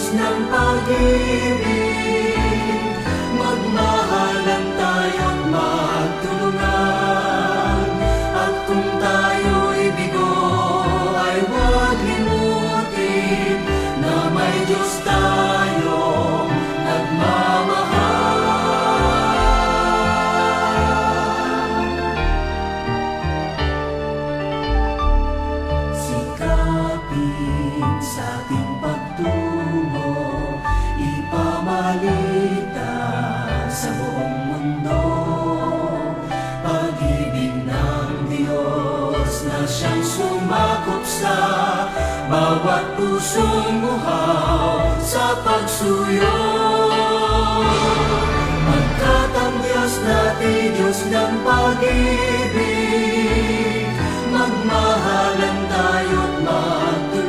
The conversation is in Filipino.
ng pag-ibig. Magmahalan tayo't magtulungan, at kung tayo'y bigo ay huwag limutin na may Diyos tayong nagmamahal. Sikapin sa ating pagtungo, ipamalita sa buong mundo, pag-ibig ng Diyos na siyang sumakop sa bawat pusong uhaw sa pagsuyo. Pagkat ang Diyos natin, Diyos ng pag-ibig, magmahalan tayo't